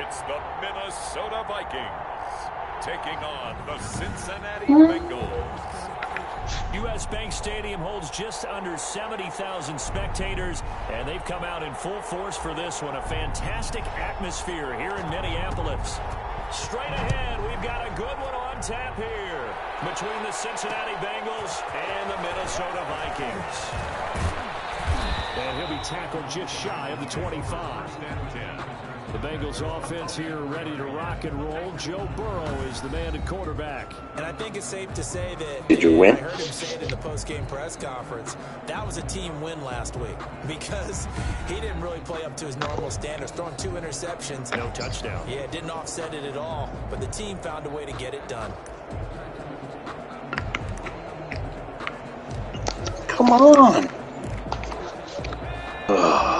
It's the Minnesota Vikings taking on the Cincinnati Bengals. U.S. Bank Stadium holds just under 70,000 spectators, and they've come out in full force for this one. A fantastic atmosphere here in Minneapolis. Straight ahead, we've got a good one on tap here between the Cincinnati Bengals and the Minnesota Vikings. And he'll be tackled just shy of the 25. The Bengals offense here ready to rock and roll. Joe Burrow is the man at quarterback. And I think it's safe to say that Did you win? I heard him say it in the post-game press conference. That was a team win last week because he didn't really play up to his normal standards, throwing 2 interceptions. No touchdown. Yeah, didn't offset it at all, but the team found a way to get it done. Come on. Ugh.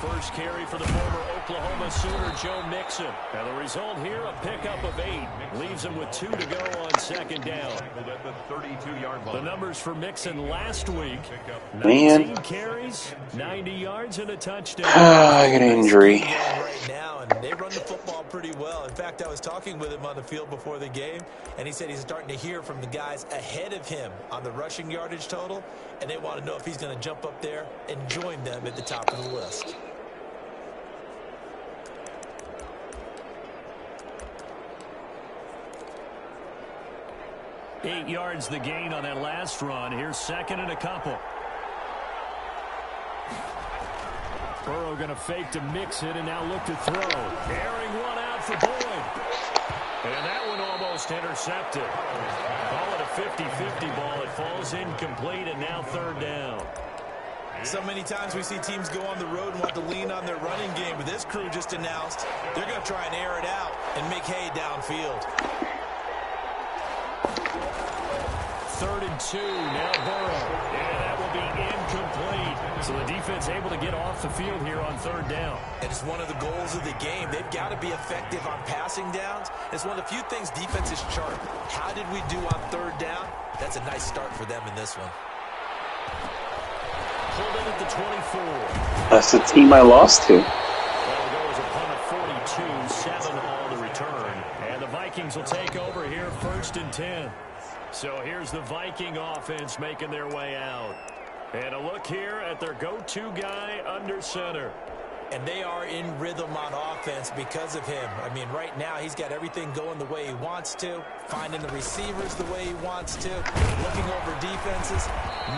First carry for the former Oklahoma Sooner, Joe Mixon. And the result here, a pickup of 8. Leaves him with 2 to go on second down. The numbers for Mixon last week. 19 carries, 90 yards, and a touchdown. I got an injury. Right now, and they run the football pretty well. In fact, I was talking with him on the field before the game, and he said he's starting to hear from the guys ahead of him on the rushing yardage total, and they want to know if he's going to jump up there and join them at the top of the list. Eight yards the gain on that last run. Here's second and a couple. Burrow going to fake to mix it and now look to throw. Airing one out for Boyd. And that one almost intercepted. Call it a 50-50 ball. It falls incomplete and now third down. So many times we see teams go on the road and want to lean on their running game, but this crew just announced they're going to try and air it out and make hay downfield. 3rd and 2, now Burrow. And that will be incomplete. So the defense able to get off the field here on third down. And it's one of the goals of the game. They've got to be effective on passing downs. It's one of the few things defenses chart. How did we do on third down? That's a nice start for them in this one. Pulled in at the 24. That's the team I lost to. That'll go as a punt of 42, 7 all to return. And the Vikings will take over here 1st and 10. So here's the Viking offense making their way out. And a look here at their go-to guy under center. And they are in rhythm on offense because of him. I mean, right now he's got everything going the way he wants to, finding the receivers the way he wants to, looking over defenses.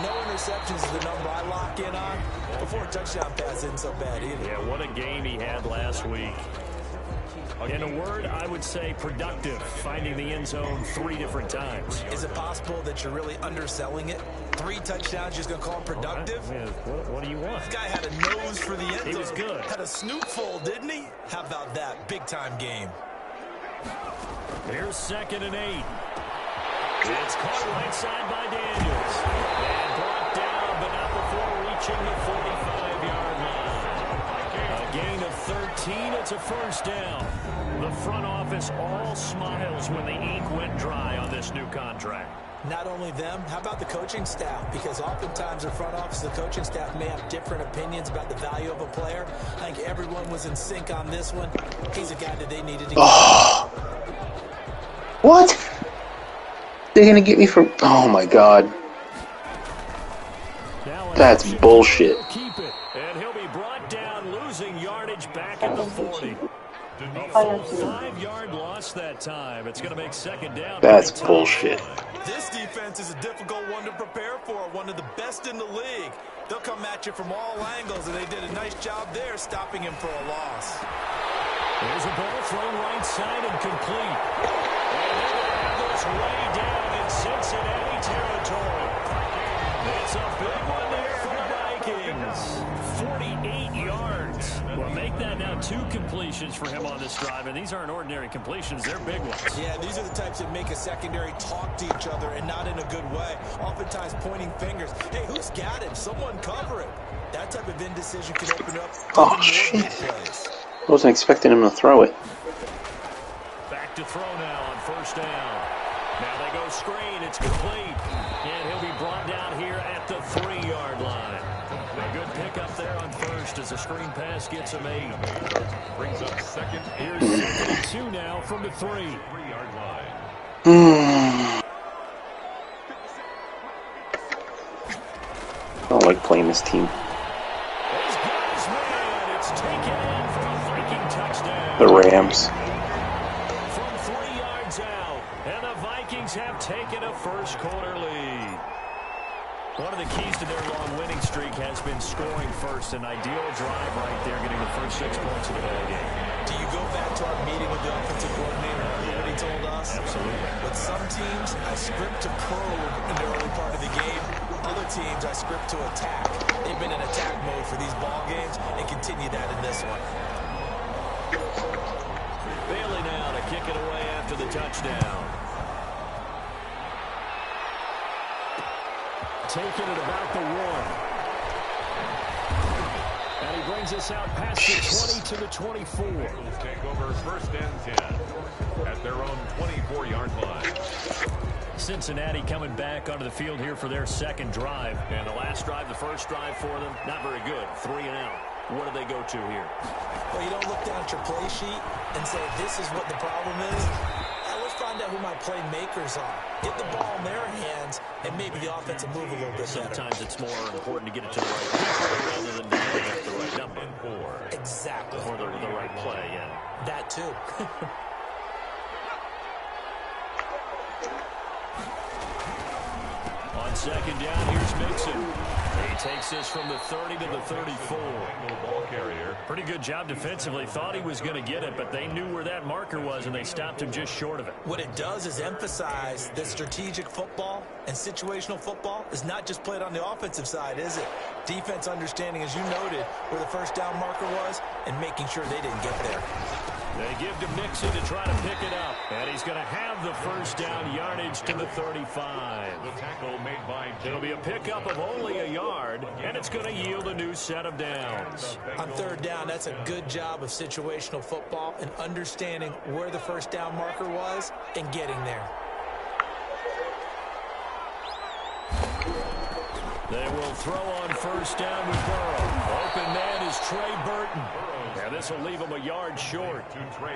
No interceptions is the number I lock in on. Before a touchdown pass isn't so bad either. Yeah, what a game he had last week. In a word, I would say productive, finding the end zone 3 different times. Is it possible that you're really underselling it? 3 touchdowns, just going to call it productive? Right. What do you want? This guy had a nose for the end zone. He was good. Had a snootful, didn't he? How about that? Big-time game. Here's 2nd and 8. It's caught right side by Daniels. And brought down, but not before reaching the 45-yard line. A gain of 13. It's a first down. The front office all smiles when the ink went dry on this new contract. Not only them, how about the coaching staff? Because oftentimes the front office, the coaching staff may have different opinions about the value of a player. I think everyone was in sync on this one. He's a guy that they needed to get. Oh. What? They're going to get me for... Oh, my God. That's bullshit. Keep it, and he'll be brought down, losing yardage back at the 40. A full 5-yard loss that time. It's going to make second down. That's bullshit. This defense is a difficult one to prepare for, one of the best in the league. They'll come at you from all angles, and they did a nice job there stopping him for a loss. There's a ball thrown right side and complete. And they're going to have this way down in Cincinnati territory. It's a big one there for the Vikings. 48 yards. Well, make that now 2 completions for him on this drive, and these aren't ordinary completions. They're big ones. Yeah, these are the types that make a secondary talk to each other and not in a good way. Oftentimes pointing fingers. Hey, who's got him? Someone cover it. That type of indecision can open up Oh, shit. I wasn't expecting him to throw it. Back to throw now on first down. Now they go screen. It's complete. And he'll be brought down here at the 3-yard line. A good pickup there on first as the screen pass gets him 8. Brings up second. Here's 2nd and 2 now from the 3. 3-yard line. I don't like playing this team. He's got his man. It's taken in for a Viking touchdown. The Rams. From 3 yards out, and the Vikings have taken a first quarter lead. One of the keys to their long winning streak has been scoring first. An ideal drive right there, getting the first 6 points of the ball game. Do you go back to our meeting with the offensive coordinator? Remember what he told us? Absolutely. With some teams, I script to probe in the early part of the game. Other teams, I script to attack. They've been in attack mode for these ball games and continue that in this one. Bailey now to kick it away after the touchdown. Taking it about the 1. And he brings us out past the 20 to the 24. Bengals take over 1st and 10 at their own 24-yard line. Cincinnati coming back onto the field here for their second drive. And the last drive, the first drive for them, not very good. 3 and out. What do they go to here? Well, you don't look down at your play sheet and say, this is what the problem is. Let's find out who my playmakers are. Get the ball in their hands, and maybe the offense will move a little bit better. Sometimes it's more important to get it to the right people rather than getting it the right number. Exactly. Or the right play, yeah. That too. On second down, here's Mixon. He takes this from the 30 to the 34. Ball carrier. Pretty good job defensively. Thought he was going to get it, but they knew where that marker was, and they stopped him just short of it. What it does is emphasize that strategic football and situational football is not just played on the offensive side, is it? Defense understanding, as you noted, where the first down marker was and making sure they didn't get there. They give to Mixon to try to pick it up. And he's going to have the first down yardage to the 35. The tackle made by It'll be a pickup of only a yard, and it's going to yield a new set of downs. On third down, that's a good job of situational football and understanding where the first down marker was and getting there. They will throw on first down with Burrow. Open man is Trey Burton. And this will leave him a yard short.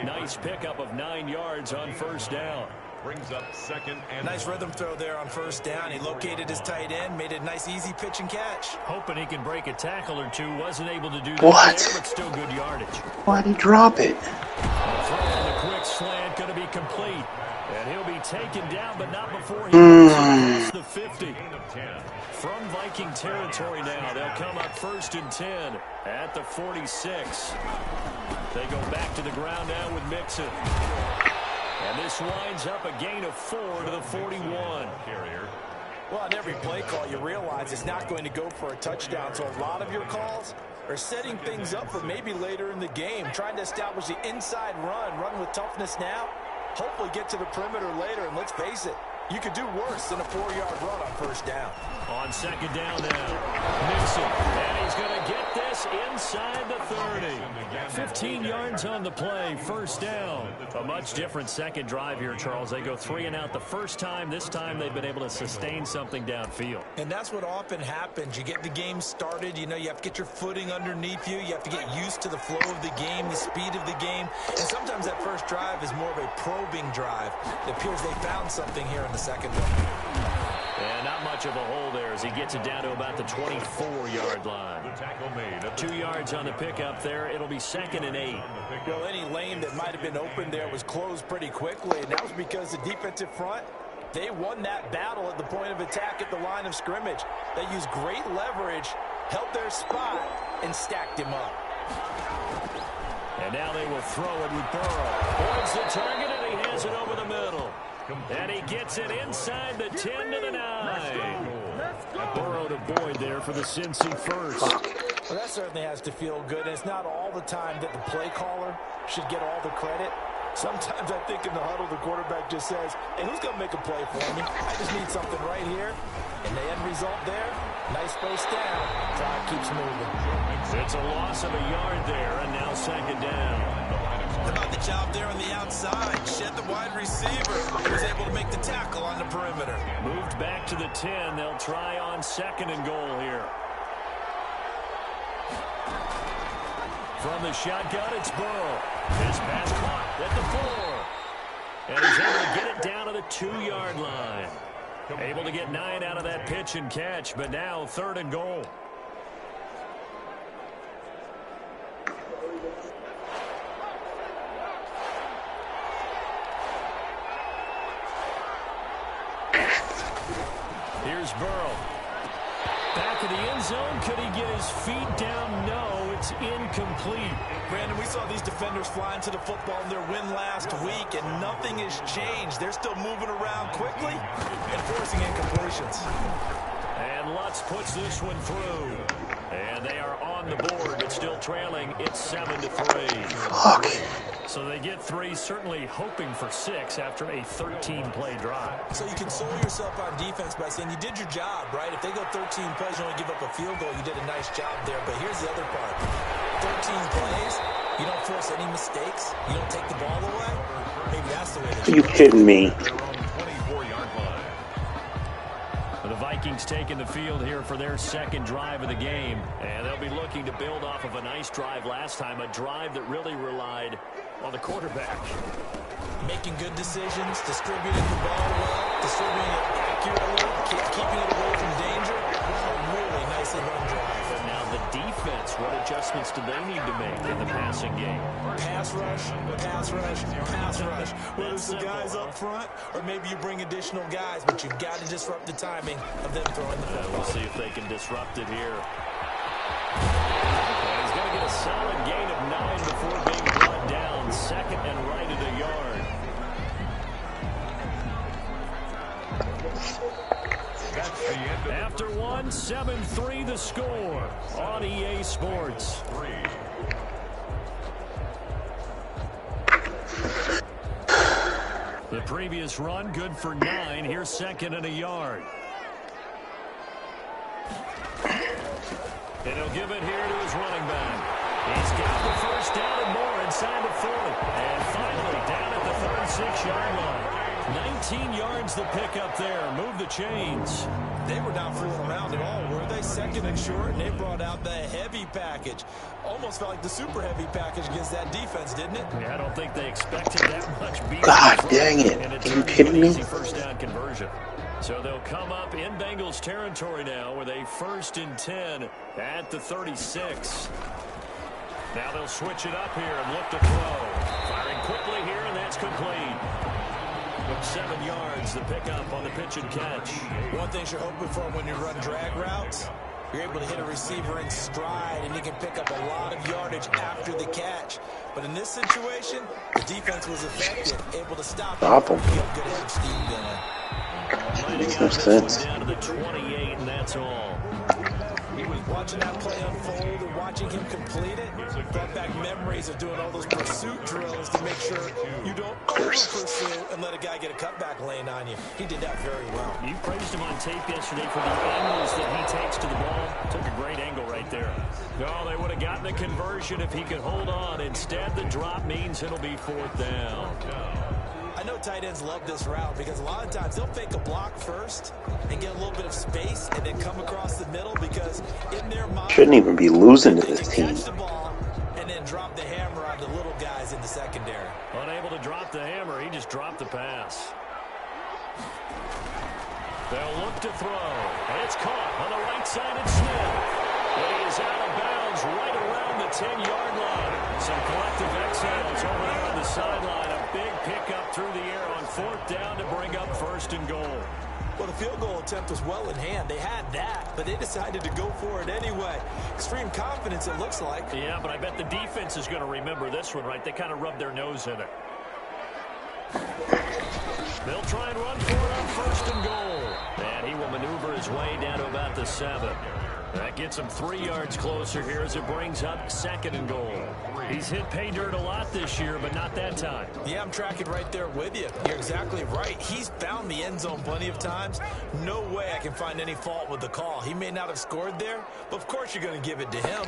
Nice pickup of 9 yards on first down. Brings up second and nice rhythm throw there on first down. He located his tight end, made a nice easy pitch and catch. Hoping he can break a tackle or two. Wasn't able to do that What? there, but still good yardage. Why'd he drop it? The throw on the quick slant going to be complete. And he'll be taken down, but not before he gets across the 50. From Viking territory now, they'll come up 1st and 10 at the 46. They go back to the ground now with Mixon. And this winds up a gain of 4 to the 41. Well, on every play call, you realize it's not going to go for a touchdown. So a lot of your calls are setting things up for maybe later in the game, trying to establish the inside run with toughness now. Hopefully get to the perimeter later, and let's face it, you could do worse than a 4-yard run on first down. On second down now, Mixon, and he's going to get this inside the 30. 15 yards on the play, first down. A much different second drive here, Charles. They go 3 and out the first time. This time they've been able to sustain something downfield. And that's what often happens. You get the game started. You know, you have to get your footing underneath you. You have to get used to the flow of the game, the speed of the game. And sometimes that first drive is more of a probing drive. It appears they found something here in the second one. And not much of a hole there as he gets it down to about the 24-yard line. 2 yards on the pickup there. It'll be 2nd and 8. Well, any lane that might have been open there was closed pretty quickly, and that was because the defensive front, they won that battle at the point of attack at the line of scrimmage. They used great leverage, held their spot, and stacked him up. And now they will throw it with Burrow. Towards the target, and he has it over the middle. And he gets it inside the 10 to the 9. Burrow to Boyd there for the Cincy first. Well, that certainly has to feel good. And it's not all the time that the play caller should get all the credit. Sometimes I think in the huddle, the quarterback just says, hey, who's going to make a play for me? I just need something right here. And the end result there, Nice space down. Clock keeps moving. It's a loss of a yard there, and now second down. How about the job there on the outside? Shed the wide receiver. He was able to make the tackle on the perimeter. Moved back to the 10. They'll try on second and goal here. From the shotgun, it's Burrow. His pass caught at the 4. And he's able to get it down to the 2-yard line. Able to get 9 out of that pitch and catch, but now third and goal. Here's Burrow. Back of the end zone. Could he get his feet down? No, it's incomplete. Brandon, we saw these defenders fly into the football in their win last week, and nothing has changed. They're still moving around quickly and forcing incompletions. And Lutz puts this one through. And they are on the board, but still trailing. It's 7-3. Fuck. So they get 3, certainly hoping for 6 after a 13-play drive. So you console yourself on defense by saying you did your job, right? If they go 13 plays, you only give up a field goal, you did a nice job there. But here's the other part. 13 plays, you don't force any mistakes, you don't take the ball away. Maybe that's the way to do it. Are you kidding me? The Vikings taking the field here for their second drive of the game. And they'll be looking to build off of a nice drive last time, a drive that really relied on the quarterback. Making good decisions, distributing the ball well, distributing it accurately, keeping it away from danger. A really nicely run drive. But now the defense, what adjustments do they need to make in the passing game? Pass rush, pass rush, pass rush. Whether it's the guys up front or maybe you bring additional guys, but you've got to disrupt the timing of them throwing the football. We'll see if they can disrupt it here. And he's going to get a solid gain of 9 before being brought down. Second and right at a yard. After one, 7-3 the score on EA Sports. The previous run, good for 9. Here's second and a yard. And he'll give it here to his running back. He's got the first down and more inside the 40. And finally down at the 36-yard line. 19 yards the pickup there. Move the chains. They were not fooling around at all, were they? Second and short, and they brought out the heavy package. Almost felt like the super heavy package against that defense, didn't it? Yeah, I don't think they expected that much beat. God dang it. Are you kidding me? Easy first down conversion. So they'll come up in Bengals territory now with a 1st and 10 at the 36. Now they'll switch it up here and look to throw. Firing quickly here, and that's complete. 7 yards, the pickup on the pitch and catch. One thing you're hoping for when you run drag routes, you're able to hit a receiver in stride, and you can pick up a lot of yardage after the catch. But in this situation, the defense was effective, able to stop him. Good head of steam going. Makes no sense. Down to the 28, and that's all. Watching that play unfold and watching him complete it brought back memories of doing all those pursuit drills to make sure you don't over-pursue and let a guy get a cutback lane on you. He did that very well. You praised him on tape yesterday for the angles that he takes to the ball. Took a great angle right there. No, they would have gotten the conversion if he could hold on. Instead, the drop means it'll be 4th down. I know tight ends love this route because a lot of times they'll fake a block first and get a little bit of space and then come across the middle because in their mind Shouldn't even be losing to they this can team. catch the ball and then drop the hammer on the little guys in the secondary. Unable to drop the hammer, he just dropped the pass. They'll look to throw. And it's caught on the right side of Smith. He is out of bounds right around the 10-yard line. Some collective exhales over there on the sideline. A big pickup through the air on 4th down to bring up 1st and goal. Well, the field goal attempt was well in hand. They had that, but they decided to go for it anyway. Extreme confidence, it looks like. Yeah, but I bet the defense is going to remember this one, right? They kind of rubbed their nose in it. They'll try and run for it on 1st and goal. And he will maneuver his way down to about the 7. That gets him 3 yards closer here as it brings up 2nd and goal. He's hit pay dirt a lot this year, but not that time. Yeah, I'm tracking right there with you. You're exactly right. He's found the end zone plenty of times. No way I can find any fault with the call. He may not have scored there, but of course you're going to give it to him.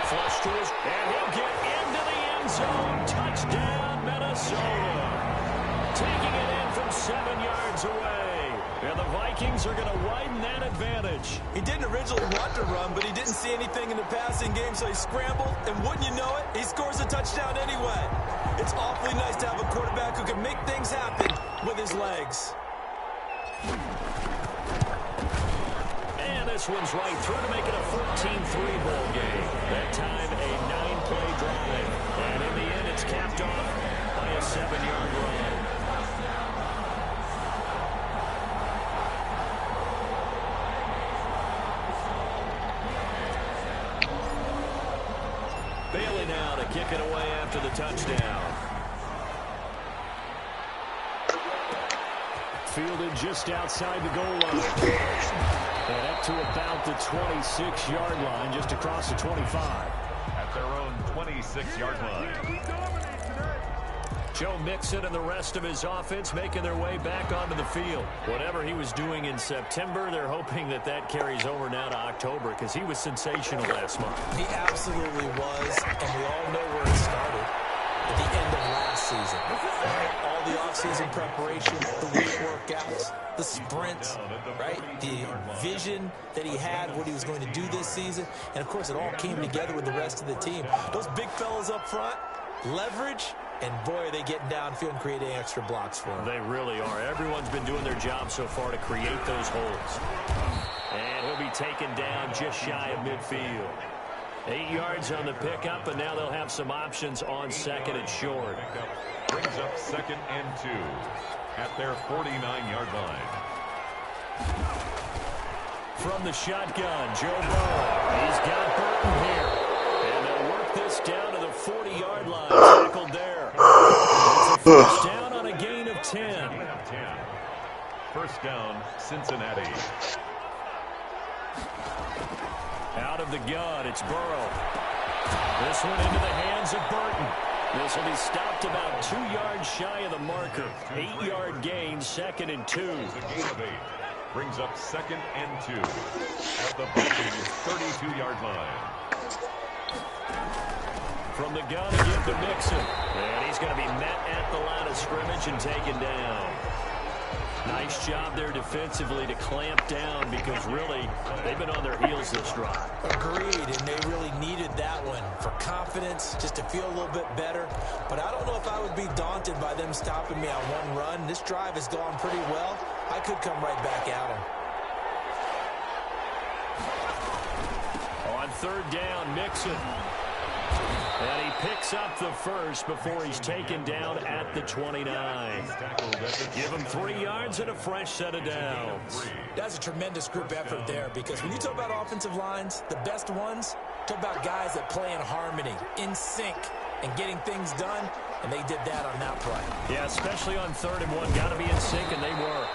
Flush to his, and he'll get into the end zone. Touchdown, Minnesota. Taking it in from 7 yards away. And the Vikings are going to widen that advantage. He didn't originally want to run, but he didn't see anything in the passing game, so he scrambled. And wouldn't you know it, he scores a touchdown anyway. It's awfully nice to have a quarterback who can make things happen with his legs. And this one's right through to make it a 14-3 ball game. That time a 9-play drive. And in the end, it's capped off by a 7-yard run. Bailey now to kick it away after the touchdown. Fielded just outside the goal line. And up to about the 26-yard line, just across the 25. At their own 26-yard line. Joe Mixon and the rest of his offense making their way back onto the field. Whatever he was doing in September, they're hoping that that carries over now to October because he was sensational last month. He absolutely was, and we all know where it started. At the end of last season. All the offseason preparation, the weight workouts, the sprints, right? The vision that he had, what he was going to do this season. And, of course, it all came together with the rest of the team. Those big fellas up front, leverage, and, boy, are they getting downfield and creating extra blocks for him. They really are. Everyone's been doing their job so far to create those holes. And he'll be taken down just shy of midfield. 8 yards on the pickup, and now they'll have some options on 2nd and short. Brings up 2nd and 2 at their 49-yard line. From the shotgun, Joe Burrow. He's got Burton here. And they'll work this down to the 40-yard line. Tackled there. It's a first down on a gain of 10. First down, Cincinnati. Out of the gun, it's Burrow. This one into the hands of Burton. This will be stopped about 2 yards shy of the marker. 8-yard gain, 2nd and 2. The gain of 8 brings up 2nd and 2 at the Vikings 32-yard line. From the gun again to Mixon. And he's going to be met at the line of scrimmage and taken down. Nice job there defensively to clamp down because really they've been on their heels this drive. Agreed, and they really needed that one for confidence, just to feel a little bit better. But I don't know if I would be daunted by them stopping me on one run. This drive has gone pretty well. I could come right back at them. On 3rd down, Mixon. And he picks up the first before he's taken down at the 29. Give him 3 yards and a fresh set of downs. That's a tremendous group effort there because when you talk about offensive lines, the best ones, talk about guys that play in harmony, in sync, and getting things done, and they did that on that play. Yeah, especially on 3rd and 1. Got to be in sync, and they were.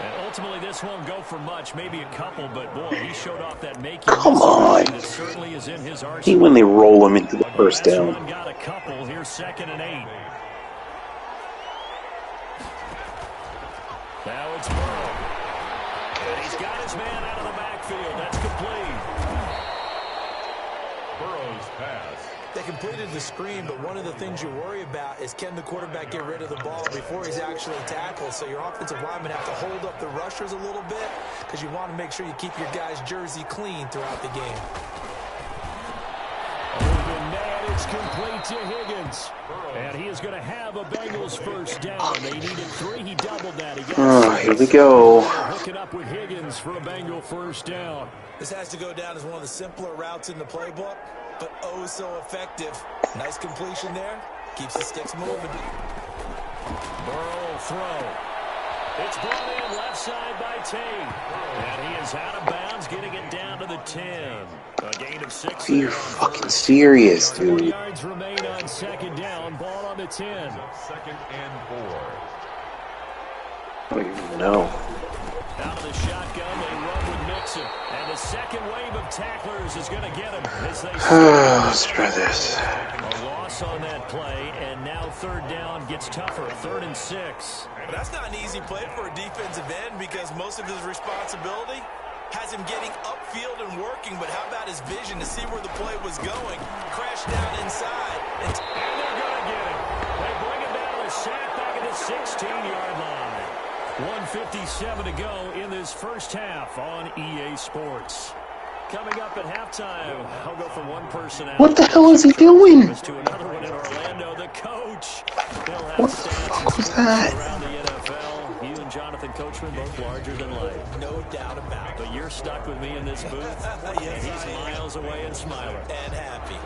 And ultimately, this won't go for much, maybe a couple, but boy, he showed off that making. Come on. That certainly is in his arsenal. He when they roll him into the first down. Got a couple. Here's 2nd and 8. Now it's Burrow. And he's got his man out of the backfield. That's complete. Burrow's pass. They completed the screen, but one of the things you worry about is can the quarterback get rid of the ball before he's actually tackled? So your offensive linemen have to hold up the rushers a little bit because you want to make sure you keep your guy's jersey clean throughout the game. And it's complete to Higgins. And he is going to have a Bengals first down. They needed 3. He doubled that. He got Here we go. hooking up with Higgins for a Bengal first down. This has to go down as one of the simpler routes in the playbook, but oh so effective. Nice completion there. Keeps the sticks moving. Burrow will throw. It's brought in left side by Tate. And he is out of bounds, getting it down to the 10. A gain of 6. Are you fucking serious, 4 dude? yards remain on 2nd down. Ball on the 10. 2nd and 4. I don't even know. Out of the shotgun, they run with Mixon. And the second wave of tacklers is going to get him as they Let's try this. A loss on that play, and now third down gets tougher. 3rd and 6. But that's not an easy play for a defensive end because most of his responsibility has him getting upfield and working, but how about his vision to see where the play was going? Crash down inside. And they're going to get him. They bring him down a sack back at the 16-yard line. 1:57 to go in this first half on EA Sports. Coming up at halftime, I'll go from one person out. What the hell is he doing? To another one in Orlando, the coach. What the fuck was that? Around the NFL. You and Jonathan Coachman both larger than life. no doubt about it. But you're stuck with me in this booth. Yes, He's miles away and smiling. And happy.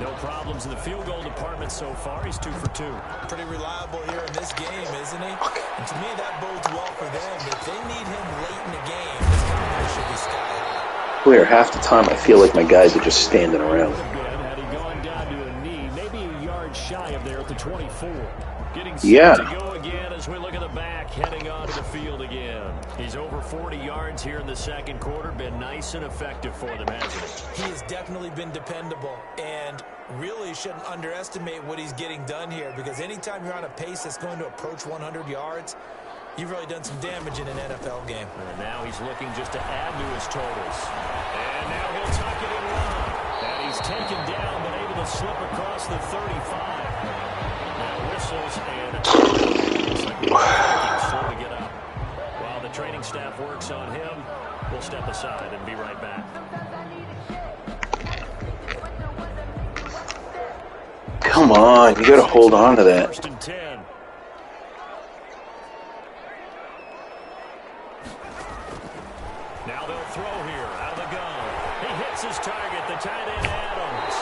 No problems in the field goal department so far. He's 2 for 2. Pretty reliable here in this game, isn't he? And to me, that bodes well for them. If they need him late in the game, this confidence should be sky high. Clear half the time I feel like my guys are just standing around. Had he gone down to a knee, maybe a yard shy of there at the 24. Getting set to go again as we look at the back, heading onto the field again. He's over 40 yards here in the second quarter. Been nice and effective for them, hasn't he? He has definitely been dependable, and really shouldn't underestimate what he's getting done here, because anytime you're on a pace that's going to approach 100 yards, you've really done some damage in an NFL game. And now he's looking just to add to his totals. And now he'll tuck it and run. And he's taken down, but able to slip across the 35. Now whistles and looks like the Vikings slow to get up. While the training staff works on him, we'll step aside and be right back. Come on, you gotta hold on to that. 1st and 10. Now they'll throw here out of the gun. He hits his target, the tight end Adams.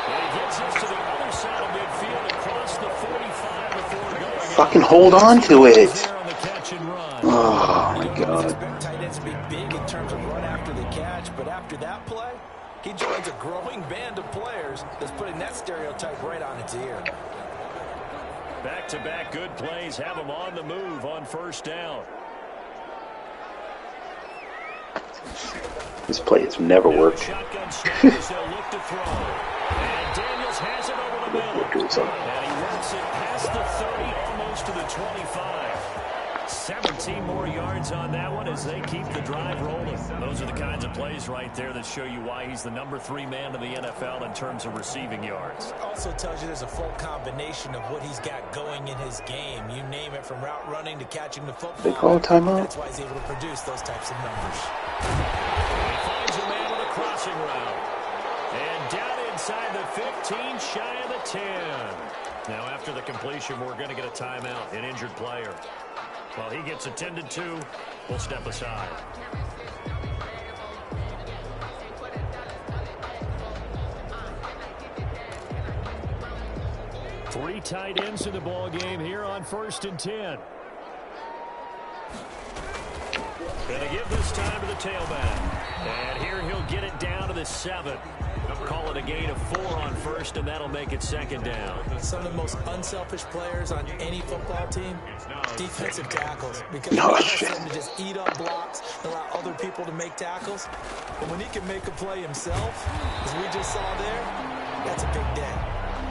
And he gets us to the other side of midfield across the 45 before going. Fucking hold on to it. On the catch and run. Oh my You god. expect tight ends to be big in terms of run after the catch, but after that play, he joins a growing band of players that's putting that stereotype right on its ear. Back-to-back good plays have him on the move on 1st down. This play has never worked. Shotgun snap as they'll look to throw. And Daniels has it over the middle. And he works it past the 30, almost to the 25. 17 more yards on that one as they keep the drive rolling. Those are the kinds of plays right there that show you why he's the number 3 man in the NFL in terms of receiving yards. Also tells you there's a full combination of what he's got going in his game. You name it, from route running to catching the football. They call a timeout? That's why he's able to produce those types of numbers. He finds a man with a crossing route. And down inside the 15, shy of the 10. Now after the completion, we're going to get a timeout, an injured player. While he gets attended to, we'll step aside. Three tight ends in the ball game here on 1st and 10. Going to give this time to the tailback. And here he'll get it down to the 7. Call it a gain of 4 on 1st, and that'll make it 2nd down. Some of the most unselfish players on any football team, defensive tackles. Because he shit. them to just eat up blocks and allow other people to make tackles. But when he can make a play himself, as we just saw there, that's a big day.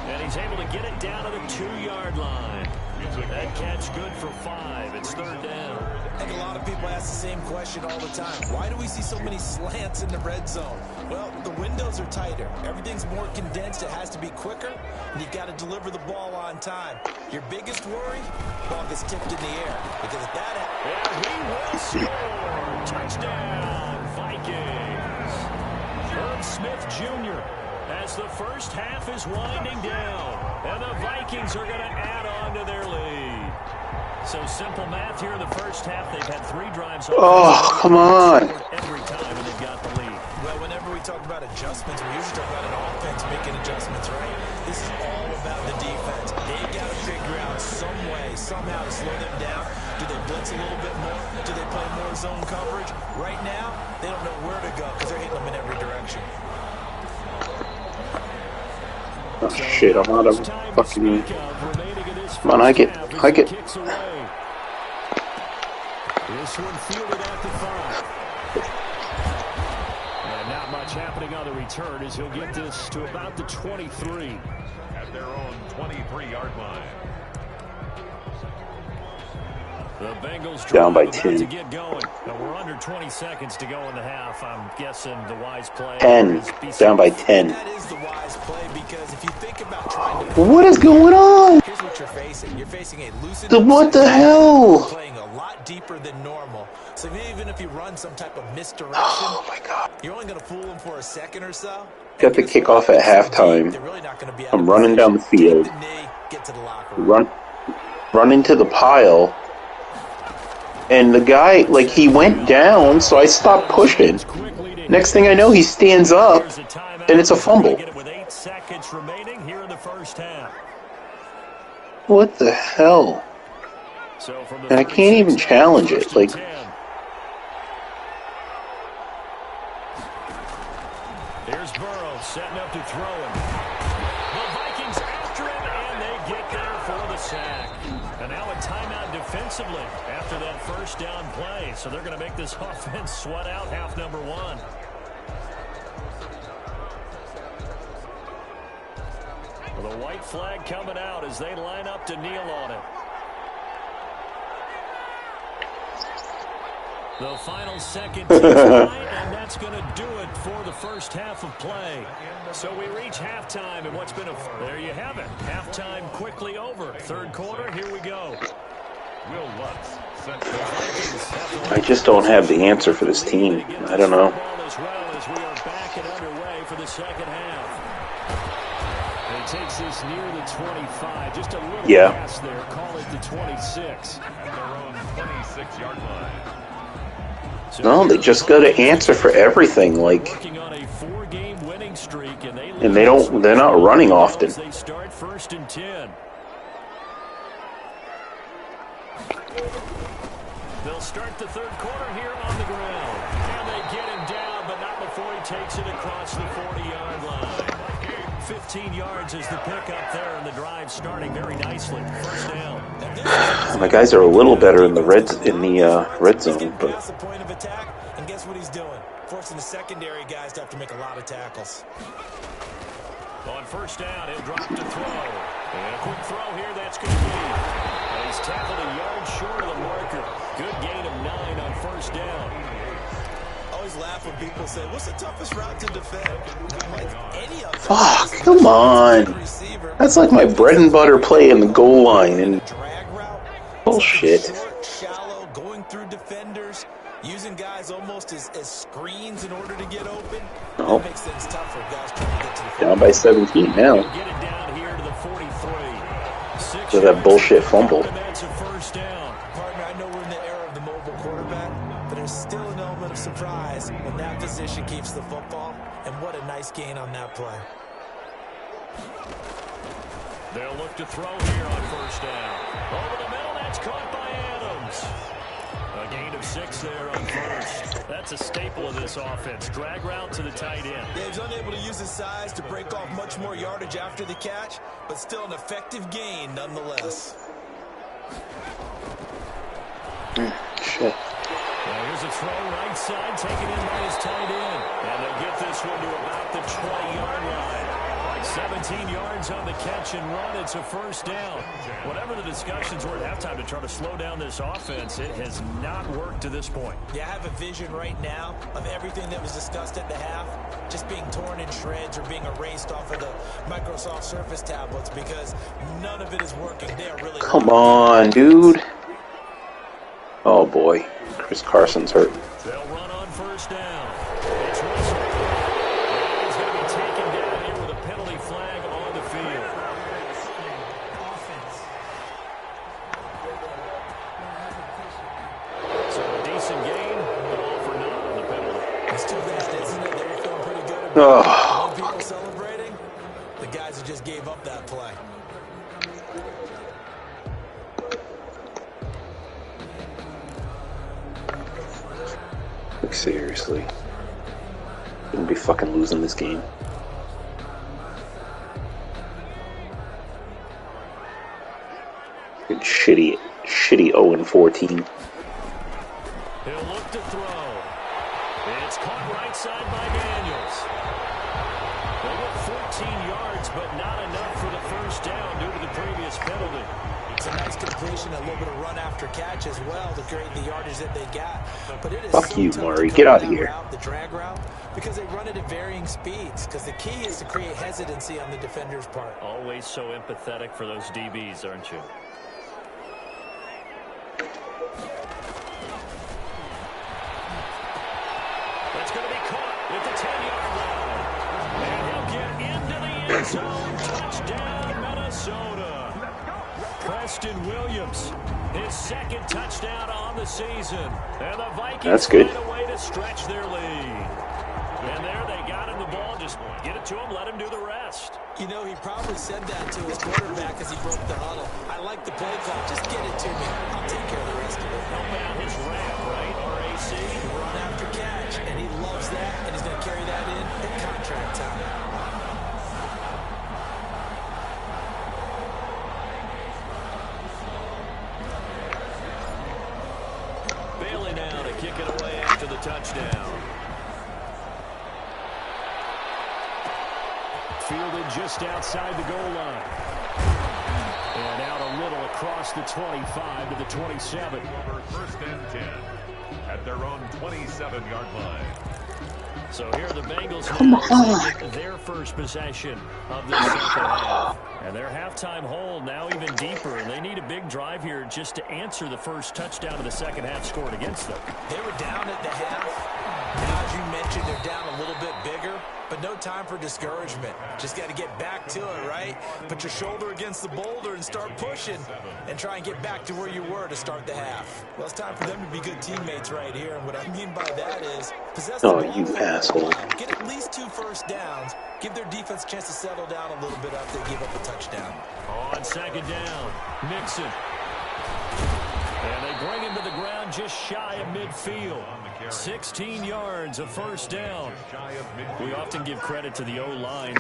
And he's able to get it down to the 2-yard line. That catch good for 5. It's 3rd down. I think a lot of people ask the same question all the time. Why do we see so many slants in the red zone? Well, the windows are tighter. Everything's more condensed. It has to be quicker, and you've got to deliver the ball on time. Your biggest worry? Ball gets tipped in the air. Because if that happens... And he will score. Touchdown, Vikings. Herb Smith Jr. as the first half is winding down. And the Vikings are going to add on to their lead. So simple math here in the first half. They've had 3 drives. Oh, come on. Every time when they've got the lead. Well, whenever we talk about adjustments, we usually talk about an offense making adjustments, right? This is all about the defense. They've got to figure out some way, somehow to slow them down. Do they blitz a little bit more? Do they play more zone coverage? Right now, they don't know where to go because they're hitting them in every direction. Oh shit, I'm out of fucking... Come on, I get... this one fielded at the 5. And not much happening on the return as he'll get this to about the 23. At their own 23-yard line. The Bengals down by about 10. to get going. Now we're under 20 seconds to go in the half. I'm guessing the wise play 10. Down by 10. That is the wise play because if you think about trying to... What is going on? Here's what you're facing. You're facing a loosened... What the hell? Playing a lot deeper than normal. So even if you run some type of misdirection... Oh, my God. You're only going to fool them for a second or so. Got the kickoff at halftime. I'm running down the field. Get to the locker room. Run into the pile. And the guy, like, he went down, so I stopped pushing. Next thing I know, he stands up, and it's a fumble. What the hell? And I can't even challenge it. Like, here's Burrow setting up to throw him. The Vikings after him, and they get there for the sack. And now a timeout defensively after that first down play. So they're going to make this offense sweat out half number 1. Well, the white flag coming out as they line up to kneel on it. The final second takes line, and that's going to do it for the first half of play. So we reach halftime, and what's been there you have it. Halftime quickly over. Third quarter, here we go. Will Lutz sent the I just don't have the answer for this team. I don't know. As well as we are back and underway for the second half. It takes this near the 25. Just a little pass there. Call it the 26. at their own 26-yard line. No, they just got an answer for everything, like, and they're not running often. They start 1st and 10. They'll start the third quarter here on the ground. And they get him down, but not before he takes it across the 40-yard line. 15 yards is the pickup there, and the drive starting very nicely. First down. My guys are a little better in the red zone, but and guess what he's doing? Forcing the secondary guys to have to make a lot of tackles. On first down, he'll drop to throw. And a quick throw here, that's going to be. And he's tackled a yard short of the marker. Good gain of 9 on first down. Always laugh when people say, what's the toughest route to defend? Like any of them. fuck, come on. That's like my bread and butter play in the goal line, and bullshit. Short, shallow, going through defenders, using guys almost as screens in order to get open. Oh. That makes things tough for guys trying to get to the field. Down by 17 now. Get it down here to the 43. With that bullshit fumble. That's a first down. Partner, I know we're in the era of the mobile quarterback, but there's still an element of surprise when that position keeps the football, and what a nice gain on that play. They'll look to throw here on first down. Over the middle, that's caught by Adams. A gain of 6 there on first. That's a staple of this offense. Drag route to the tight end. Yeah, he's unable to use his size to break off much more yardage after the catch, but still an effective gain nonetheless. Shit. Now here's a throw right side, taken in by his tight end. And they'll get this one to about the 20-yard line. 17 yards on the catch and run. It's a first down. Whatever the discussions were at halftime to try to slow down this offense, it has not worked to this point. Yeah, I have a vision right now of everything that was discussed at the half just being torn in shreds or being erased off of the Microsoft Surface tablets because none of it is working. They are really... Come on, dude. Oh, boy. Chris Carson's hurt. They'll run on first down. It's Russell. And he's going to be taken down here with a penalty flag on the field. So a decent gain, but all for naught on the penalty. It's too bad, isn't it? They were feeling pretty good about Oh. it. People celebrating, the guys who just gave up that play. Like, seriously. Shouldn't be fucking losing this game. Good shitty 0-14. to throw. It's caught right side by Daniels. They get 14 yards, but not enough for the first down due to the previous penalty. It's a nice completion, a little bit of run after catch as well to create the yardage that they got. But it is Fuck so you, tough Murray. to Get cover out of that here. route, the drag route, because they run it at varying speeds. Because the key is to create hesitancy on the defender's part. Always so empathetic for those DBs, aren't you? That's going to be caught at the 10-yard line. And he'll get into the end zone. Touchdown, Minnesota. Preston Williams, his second touchdown on the season. And the Vikings find a way to stretch their lead. And there they got him the ball. Just get it to him, let him do the rest. You know, he probably said that to his quarterback as he broke the huddle. I like the play call. Just get it to me. I'll take care of the rest of it. Help out his ramp, right? RAC. Run after catch. And he loves that. And he's going to carry that in at contract time. Bailey now to kick it away after the touchdown. Fielded just outside the goal line. And out a little across the 25 to the 27. Over first and 10 at their own 27-yard line. So here are the Bengals now get their first possession of the second half. And their halftime hold now even deeper. And they need a big drive here just to answer the first touchdown of the second half scored against them. They were down at the half. Now, as you mentioned, they're down a little bit bigger, but no time for discouragement. Just got to get back to it, right? Put your shoulder against the boulder and start pushing and try and get back to where you were to start the half. Well, it's time for them to be good teammates right here, and what I mean by that is possess the ball you for a asshole. while, get at least 2 first downs, give their defense a chance to settle down a little bit after they give up a touchdown. On second down, Mixon. And they bring him to the ground just shy of midfield. 16 yards, a first down. We often give credit to the O-line.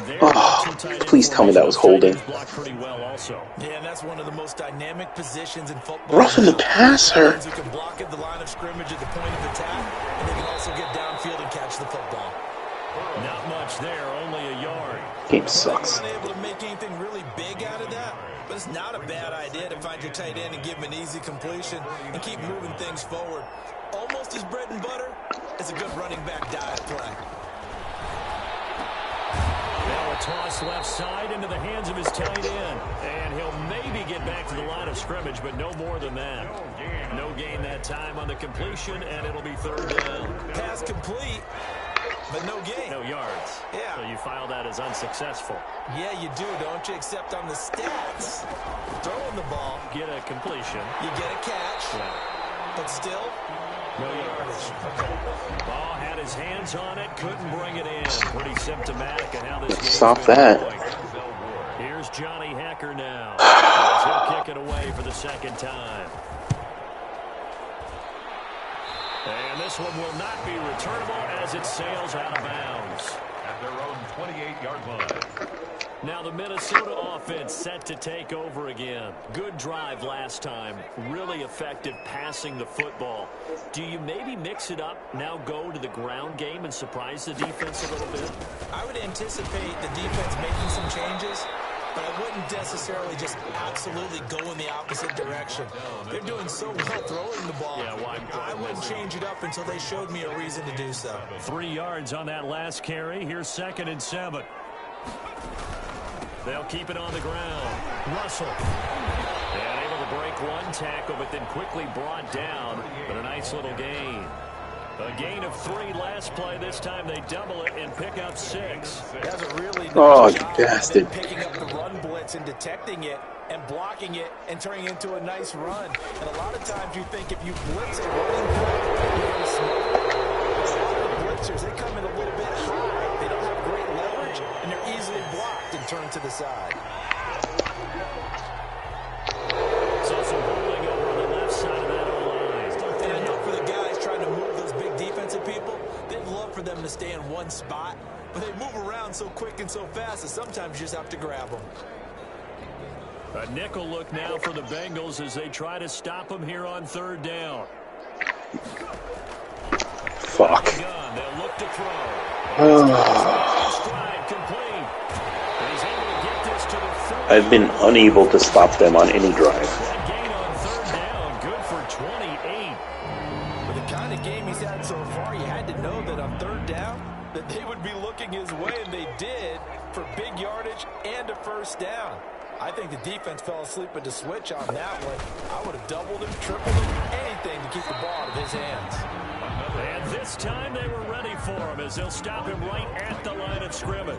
Please tell me that was holding. Blocked pretty well also. Yeah, and that's one of the most dynamic positions in football. Roughing the passer. Who can block at the line of scrimmage at the point of attack, and they can also get downfield and catch the football. Not much there, only a yard. Game sucks. They weren't able to make anything really big out of that, but it's not a bad idea to find your tight end and give him an easy completion and keep moving things forward. Almost as bread and butter as a good running back dive play. Now a toss left side into the hands of his tight end. And he'll maybe get back to the line of scrimmage, but no more than that. No gain that time on the completion, and it'll be third down. Pass complete, but no gain. No yards. Yeah. So you file that as unsuccessful. Yeah, you do, don't you? Except on the stats. Throwing the ball, Get a completion. you get a catch, Yeah. but still, No yardage. Ball had his hands on it, couldn't bring it in. Pretty symptomatic of how this game's Stop been that. going. Here's Johnny Hecker now. As he'll kick it away for the second time. And this one will not be returnable as it sails out of bounds. At their own 28-yard line. Now the Minnesota offense set to take over again. Good drive last time. Really effective passing the football. Do you maybe mix it up, now go to the ground game and surprise the defense a little bit? I would anticipate the defense making some changes, but I wouldn't necessarily just absolutely go in the opposite direction. They're doing so well throwing the ball. Yeah, why? I wouldn't change it up until they showed me a reason to do so. 3 yards on that last carry. Here's 2nd and 7. They'll keep it on the ground. Russell. And able to break one tackle, but then quickly brought down. But a nice little gain. A gain of 3 last play. This time they double it and pick up 6. Has a really Oh, nice you job bastard. of picking up the run blitz and detecting it and blocking it and turning it into a nice run. And a lot of times you think if you blitz a running play, you're going to smoke. Blitzers, they come in a little bit high. They don't have great leverage, and they're easily blocked and turned to the side. So some holding over on the left side of that O-line. And I know for the guys trying to move those big defensive people, they'd love for them to stay in one spot, but they move around so quick and so fast that sometimes you just have to grab them. A nickel look now for the Bengals as they try to stop them here on 3rd down. Fuck. They'll look to throw. I've been unable to stop them on any drive. Gain on third down, good for 28. With the kind of game he's had so far, you had to know that on third down that they would be looking his way, and they did, for big yardage and a first down. I think the defense fell asleep at the switch on that one. I would have doubled him, tripled him, anything to keep the ball out of his hands. And this time they were ready for him as they'll stop him right at the line of scrimmage.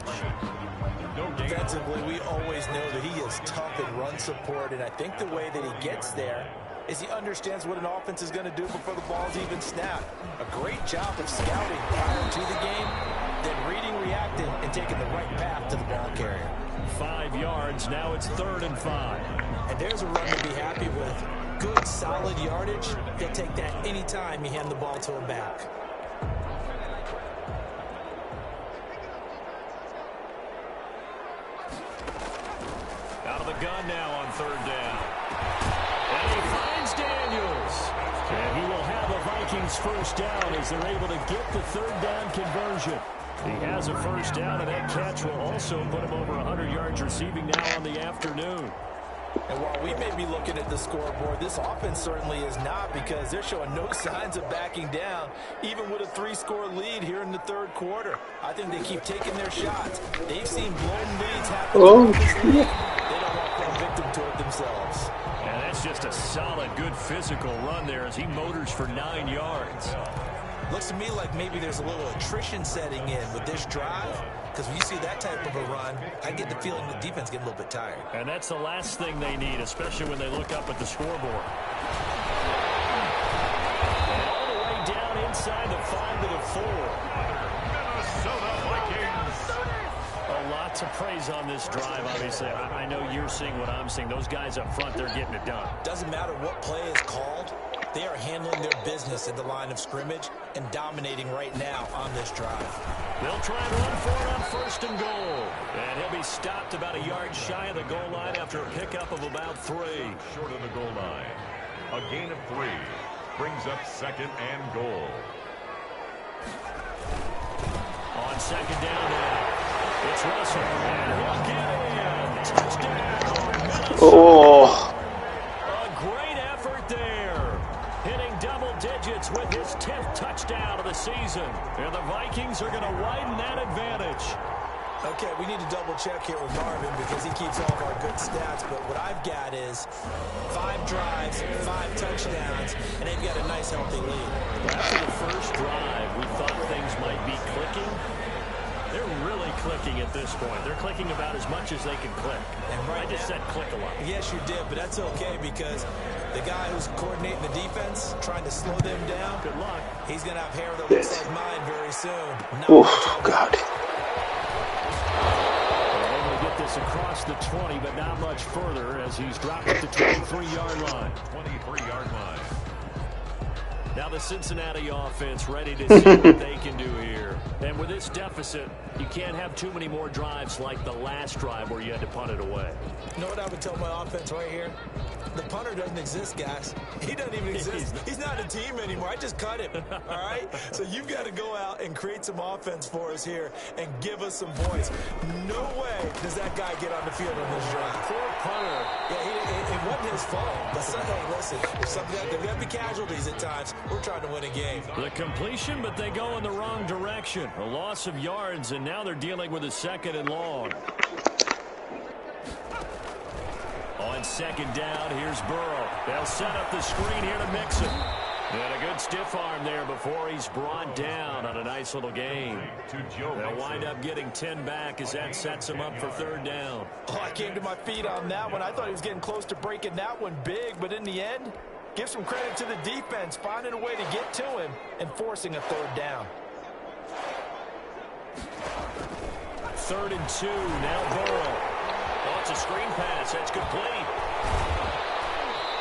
Defensively, we always know that he is tough in run support, and I think the way that he gets there is he understands what an offense is going to do before the ball's even snapped. A great job of scouting prior to the game, then reading, reacting, and taking the right path to the ball carrier. 5 yards, now it's 3rd and 5. And there's a run to be happy with. Good, solid yardage. He'll take that anytime you hand the ball to him back. Out of the gun now on 3rd down. And he finds Daniels. And he will have a Vikings first down as they're able to get the 3rd down conversion. He has a first down, and that catch will also put him over 100 yards receiving now on the afternoon. And while we may be looking at the scoreboard, this offense certainly is not, because they're showing no signs of backing down, even with a 3-score lead here in the 3rd quarter. I think they keep taking their shots. They've seen blown leads happen. Oh, They don't want to fall victim to it themselves. And that's just a solid, good physical run there as he motors for 9 yards. Looks to me like maybe there's a little attrition setting in with this drive, because when you see that type of a run, I get the feeling the defense getting a little bit tired. And that's the last thing they need, especially when they look up at the scoreboard. And all the way down inside the 5 to the 4. Minnesota Vikings. A lot to praise on this drive, obviously. I know you're seeing what I'm seeing. Those guys up front, they're getting it done. Doesn't matter what play is called. They are handling their business at the line of scrimmage and dominating right now on this drive. They'll try and run for it on 1st and goal. And he'll be stopped about a yard shy of the goal line after a pickup of about 3. Short of the goal line. A gain of 3 brings up 2nd and goal. On 2nd down now, it's Russell. And he'll get in. Touchdown, Minnesota. Oh. A great effort there. Hitting double digits with his 10th touchdown of the season. And the Vikings are going to widen that advantage. Okay, we need to double check here with Marvin because he keeps all of our good stats, but what I've got is 5 drives, 5 touchdowns, and they've got a nice healthy lead. After the first drive, we thought things might be clicking. They're really clicking at this point. They're clicking about as much as they can click. And right I just said click a lot. Yes, you did, but that's okay because the guy who's coordinating the defense, trying to slow them down, Good luck. he's going to have hair that looks like mine very soon. Oh, God. They're able to get this across the 20, but not much further as he's dropped at the 23-yard line. 23-yard line. Now the Cincinnati offense ready to see what they can do here. And with this deficit, you can't have too many more drives like the last drive where you had to punt it away. You know what I would tell my offense right here? The punter doesn't exist, guys. He doesn't even exist. He's not a team anymore. I just cut him, all right? So you've got to go out and create some offense for us here and give us some points. No way does that guy get on the field on this drive. Poor punter. Yeah, it wasn't his fault. But hey, listen, there's going to be casualties at times. We're trying to win a game. The completion, but they go in the wrong direction. A loss of yards, and now they're dealing with a 2nd and long. On 2nd down, here's Burrow. They'll set up the screen here to Mixon. And a good stiff arm there before he's brought down on a nice little game. They'll wind up getting 10 back as that sets him up for 3rd down. Oh, I came to my feet on that one. I thought he was getting close to breaking that one big, but in the end, give some credit to the defense, finding a way to get to him and forcing a 3rd down. 3rd and 2, now Burrow. Oh, it's a screen pass. That's complete.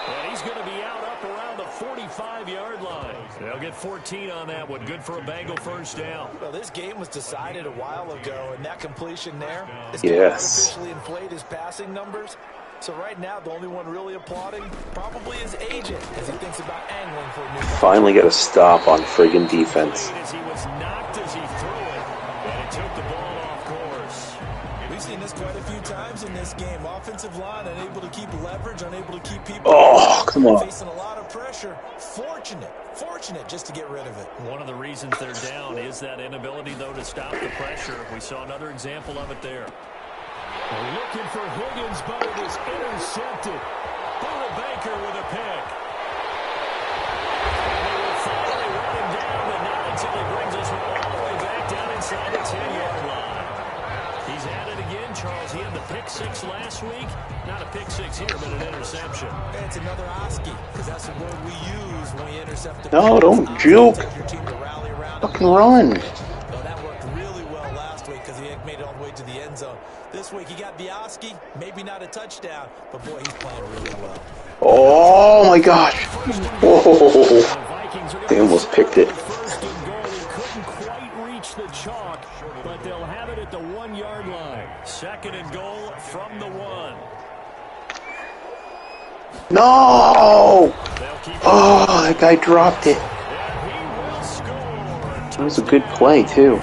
And he's going to be out up around the 45-yard line. They'll get 14 on that one. Good for a Bengal first down. Well, this game was decided a while ago, and that completion there is Yes. going to artificially inflate his passing numbers. So right now, the only one really applauding probably his agent as he thinks about angling for a new Finally got a stop on friggin' defense. As he was knocked as he threw it, and it took the ball off course. We've seen this quite a few times in this game. Offensive line unable to keep leverage, unable to keep people. Oh, come on. Facing a lot of pressure. Fortunate just to get rid of it. One of the reasons they're down is that inability, though, to stop the pressure. We saw another example of it there. Looking for Higgins, but it is intercepted. Buda Baker with a pick. And they will finally run him down, but not until he brings us all the way back down inside the 10-yard line. He's at it again, Charles. He had the pick six last week. Not a pick six here, but an interception. And it's another Oski, because that's the word we use when we intercept the No, don't juke. Fucking run. Well, that worked really well last week because he made it all the way to the end zone. This week he got the Oski, maybe not a touchdown, but boy, he's playing really well. Oh my gosh. Whoa. They almost picked it. First and goal, he couldn't quite reach the chalk, but they'll have it at the 1-yard line. Second and goal from the 1. No! Oh, that guy dropped it. It was a good play, too. A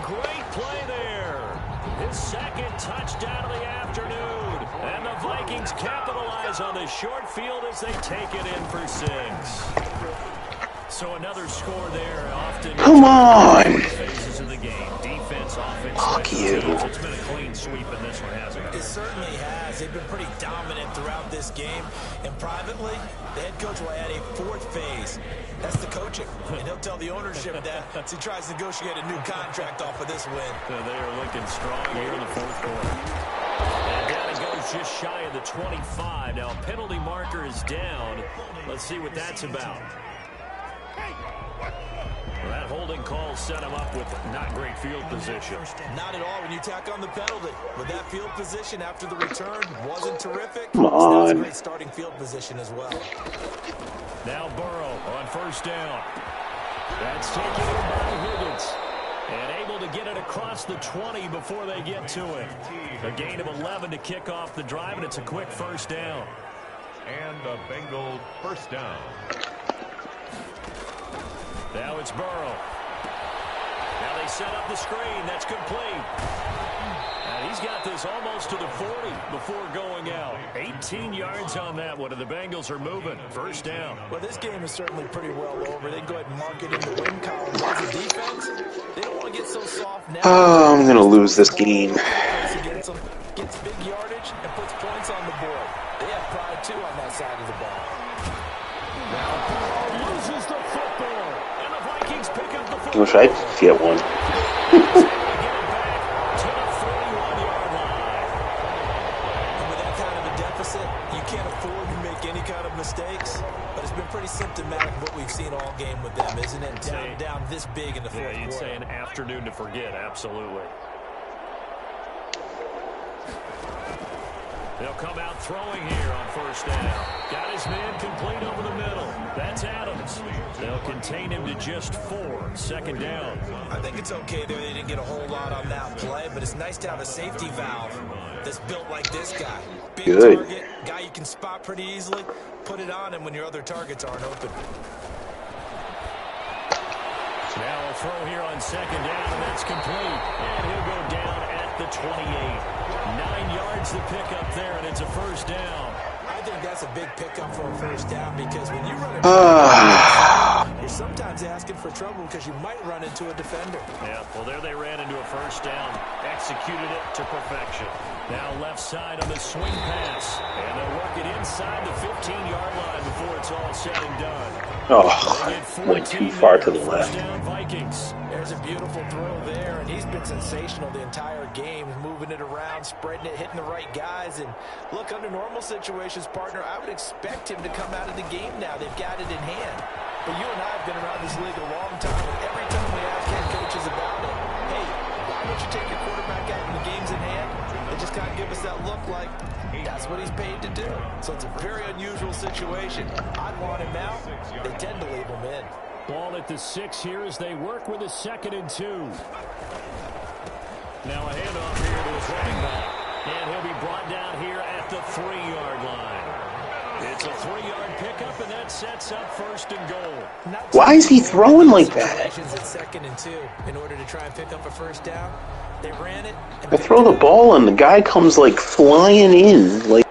great play there. His second touchdown of the afternoon. And the Vikings capitalize on the short field as they take it in for 6. So another score there. Often Come on! Phases of the game. Defense, offense, Fuck you. It's been a clean sweep in this one, hasn't it? It certainly has. They've been pretty dominant throughout this game. And privately, the head coach will add a 4th phase. That's the coaching. And he'll tell the ownership that as he tries to negotiate a new contract off of this win. So they are looking strong here in the 4th quarter. And down it goes just shy of the 25. Now a penalty marker is down. Let's see what that's about. Well, that holding call set him up with not great field position. Not at all when you tack on the penalty. With that field position after the return wasn't terrific. Come So that's a on. great starting field position as well. Now Burrow on first down. That's taken in by Higgins. And able to get it across the 20 before they get to it. A gain of 11 to kick off the drive, and it's a quick first down. And a Bengal first down. Now it's Burrow. Now they set up the screen. That's complete. And he's got this almost to the 40 before going out. 18 yards on that one, and the Bengals are moving. First down. Well, this game is certainly pretty well over. They can go ahead and mark it in the win column. As a defense, they don't want to get so soft now. Oh, I'm gonna lose this game. Gets big yardage and puts points on the board. They have pride, too, on that side of the ball. Now Burrow loses the football, and the Vikings pick up the football. I wish I'd get one. Mistakes, but it's been pretty symptomatic of what we've seen all game with them, isn't it? Down this big in the fourth quarter. You'd say an afternoon to forget, absolutely. They'll come out throwing here on first down. Got his man complete over the middle. That's Adams. They'll contain him to just 4. Second down. I think it's okay there. They didn't get a whole lot on that play, but it's nice to have a safety valve that's built like this guy. Big Good. target, guy you can spot pretty easily. Put it on him when your other targets aren't open. Now a throw here on second down, and that's complete. And he'll go down at the 28. 9 yards to pick up there, and it's a first down. I think that's a big pickup for a first down because when you run a you're sometimes asking for trouble because you might run into a defender. Yeah, well, there they ran into a first down. Executed it to perfection. Now left side on the swing pass. And they'll work it inside the 15-yard line before it's all said and done. Oh, went too far to the left. Down Vikings. There's a beautiful throw there, and he's been sensational the entire game, moving it around, spreading it, hitting the right guys. And look, under normal situations, partner, I would expect him to come out of the game now. They've got it in hand. But you and I have been around this league a long time, and every time we ask head coaches about it, hey, why don't you take your quarterback out when the game's in hand? They just kind of give us that look like that's what he's paid to do. So it's a very unusual situation. I'd want him out. They tend to leave him in. Ball at the 6 here as they work with a 2nd and 2. Now a handoff here to his running back. And he'll be brought down here at the 3-yard line. It's a 3-yard pickup, and that sets up 1st and goal. Why is he throwing like that? At 2nd and 2 in order to try and pick up a 1st down. They ran it. I throw the ball and the guy comes like flying in. Like,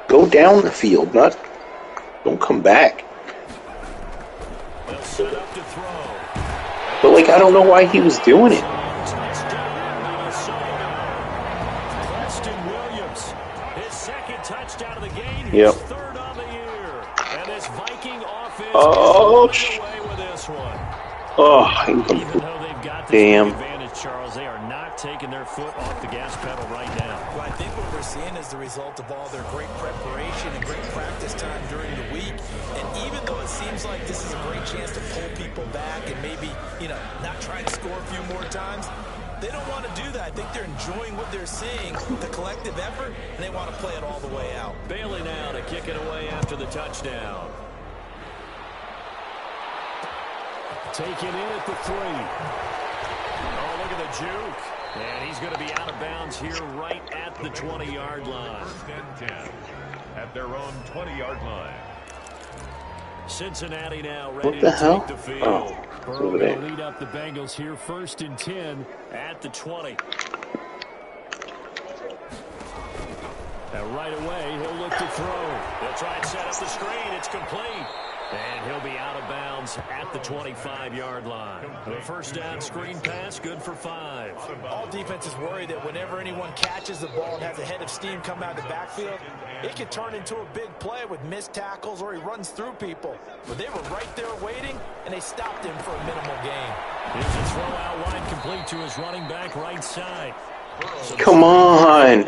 go down the field, don't come back. They'll set up to throw. But like, I don't know why he was doing it. Touchdown of the game. Yep. 3rd on the year. And this Viking offense is away with this one. Incomplete. Even though they've got this Damn. advantage, Charles, they are not taking their foot off the gas pedal right now. Well, I think what we're seeing is the result of all their great preparation and great practice time during the week. And even though it seems like this is a great chance to pull people back and maybe, not trying to score a few more times, they don't want to do that. I think they're enjoying what they're seeing, the collective effort, and they want to play it all the way out. Bailey now to kick it away after the touchdown. Taken in at the 3. Oh, look at the juke. And he's going to be out of bounds here right at the 20-yard line. 1st and 10 at their own 20-yard line. Cincinnati now ready What the to hell? take the field. Oh, Burrow over there. will lead up the Bengals here 1st and 10 at the 20. And right away, he'll look to throw. They'll try and set up the screen. It's complete. And he'll be out of bounds at the 25-yard line. The 1st down screen pass, good for 5. All defenses worry that whenever anyone catches the ball and has a head of steam come out of the backfield, it could turn into a big play with missed tackles or he runs through people. But they were right there waiting, and they stopped him for a minimal gain. Here's a throw out wide complete to his running back right side. So Come on.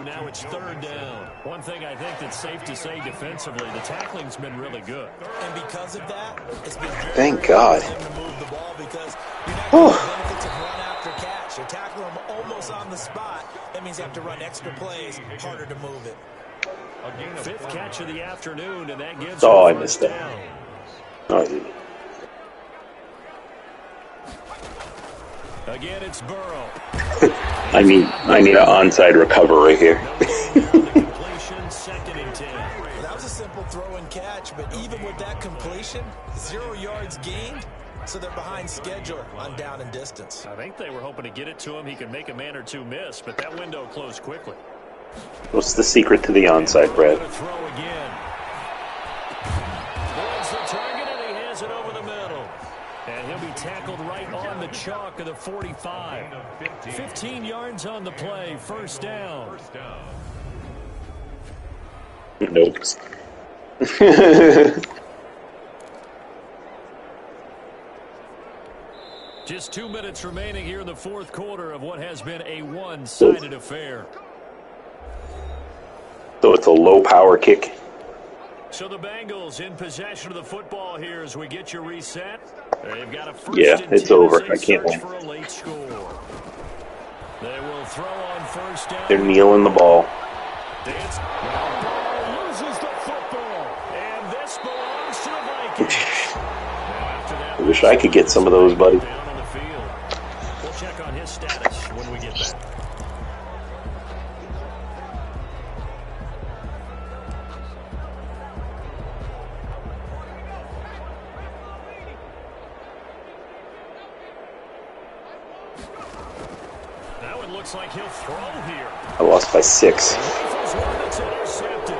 Now it's 3rd down. One thing I think that's safe to say defensively, the tackling's been really good. And because of that, it's been very Thank God. hard for them to move the ball because you're not getting the benefits of run after catch. You're tackling them almost on the spot. That means you have to run extra plays, harder to move it. 5th catch of the afternoon, and that gives Oh, I him missed 1st that. down. Oh, dude. Again, it's Burrow. I need an onside recovery here. Completion, 2nd and 10. Well, that was a simple throw and catch, but even with that completion, 0 yards gained, so they're behind schedule on down and distance. I think they were hoping to get it to him. He could make a man or two miss, but that window closed quickly. What's the secret to the onside, Brad? Throw again. There's the target, and he has it over the middle. And he'll be tackled right on the chalk of the 45. 15 yards on the play, 1st down. Nope. Just 2 minutes remaining here in the 4th quarter of what has been a one-sided affair. So it's a low power kick. So the Bengals in possession of the football here as we get you reset. They've got a 1st Yeah, and it's 10 over. as I they can't search win. for a late score. They will throw on 1st down. They're kneeling the ball. Dance. Ball loses the football. And this belongs to the Vikings. I wish I could get some of those, buddy. Down on the field. We'll check on his status when we get back. That one looks like he'll throw here. I lost by 6. Rifles one that's intercepted.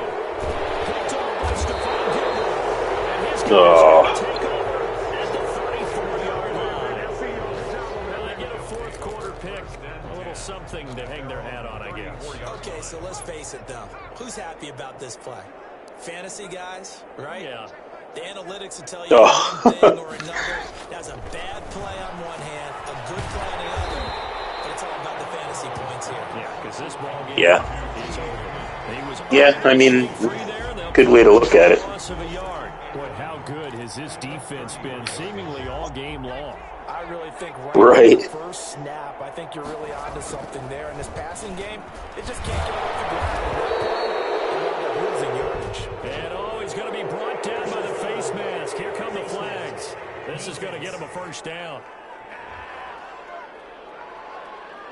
Picked up by Stephon Gilmore. And his Oh. guys take over at the 34-yard line. Now they get a 4th quarter pick. A little something to hang their hat on, I guess. Okay, so let's face it, though. Who's happy about this play? Fantasy guys, right? Yeah. The analytics will tell you Oh. one thing or another. That's a bad play on one hand, a good play on the other. But it's all about the fantasy points here. Yeah, because this ball game Yeah. is over. He was Yeah, I mean, free there. They'll good way to look at it. loss of a yard. Boy, how good has this defense been seemingly all game long? I really think Right. from the first snap, I think you're really onto something there. In this passing game, it just can't get off the ground. They wound up losing yardage. And oh, he's going to be brought down by the face mask. Here come the flags. This is going to get him a 1st down.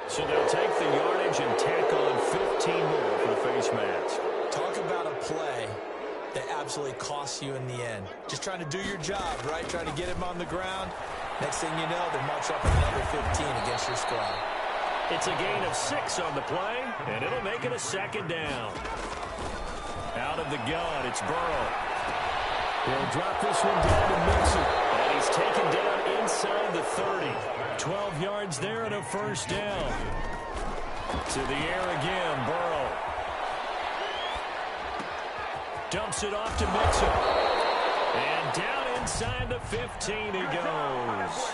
So they'll take the yardage and tack on 15 more for the face mask. Talk about a play that absolutely costs you in the end. Just trying to do your job, right? Trying to get him on the ground. Next thing you know, they march up another 15 against your squad. It's a gain of 6 on the play, and it'll make it a second down. Out of the gun, it's Burrow. He'll drop this one down to Mixon. And he's taken down inside the 30. 12 yards there and a first down. To the air again, Burrow. Dumps it off to Mixon. And down inside the 15 he goes.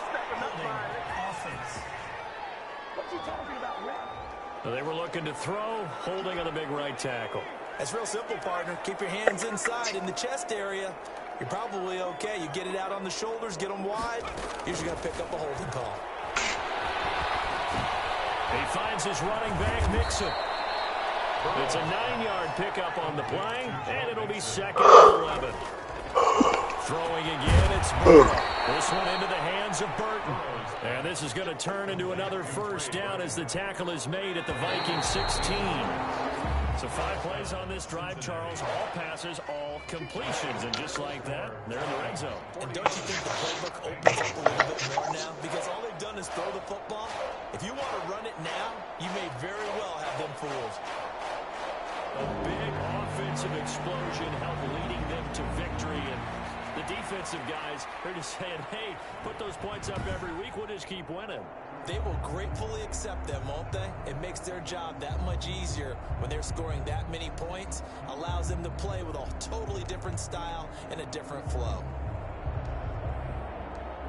They were looking to throw, holding on the big right tackle. That's real simple, partner. Keep your hands inside in the chest area. You're probably okay. You get it out on the shoulders, get them wide. Usually going to pick up a holding call. He finds his running back, Mixon. It's a 9-yard pickup on the play, and it'll be second and 11. Throwing again, it's Burrow. This one into the hands of Burton. And this is going to turn into another first down as the tackle is made at the Vikings 16. So 5 plays on this drive, Charles. All passes, all completions. And just like that, they're in the red zone. And don't you think the playbook opens up a little bit more now? Because all they've done is throw the football. If you want to run it now, you may very well have them fooled. A big offensive explosion helped leading them to victory. And the defensive guys, they're just saying, hey, put those points up every week. We'll just keep winning. They will gratefully accept them, won't they? It makes their job that much easier when they're scoring that many points. Allows them to play with a totally different style and a different flow.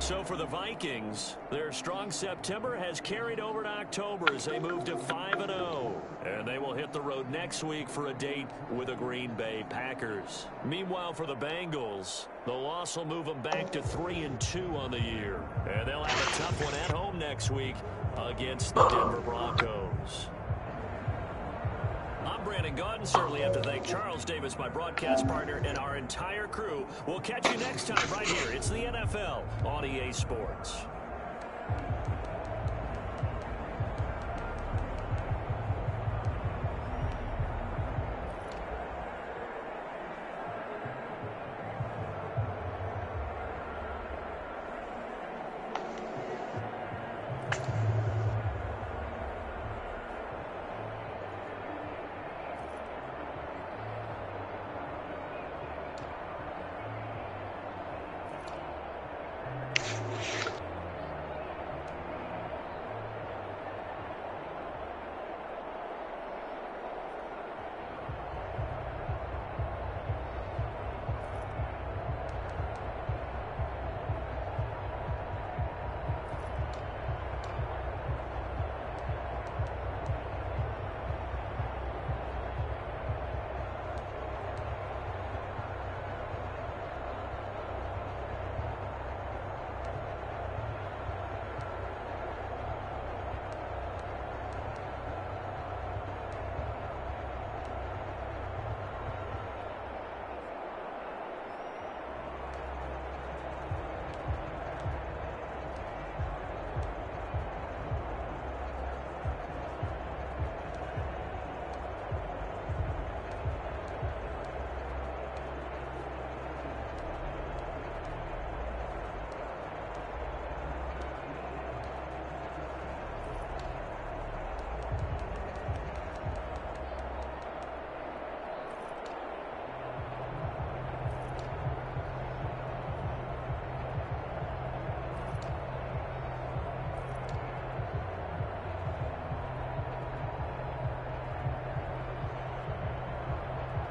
So for the Vikings, their strong September has carried over to October as they move to 5-0. And they will hit the road next week for a date with the Green Bay Packers. Meanwhile, for the Bengals, the loss will move them back to 3-2 on the year. And they'll have a tough one at home next week against the Denver Broncos. I'm Brandon Gaudin. Certainly have to thank Charles Davis, my broadcast partner, and our entire crew. We'll catch you next time right here. It's the NFL on EA Sports.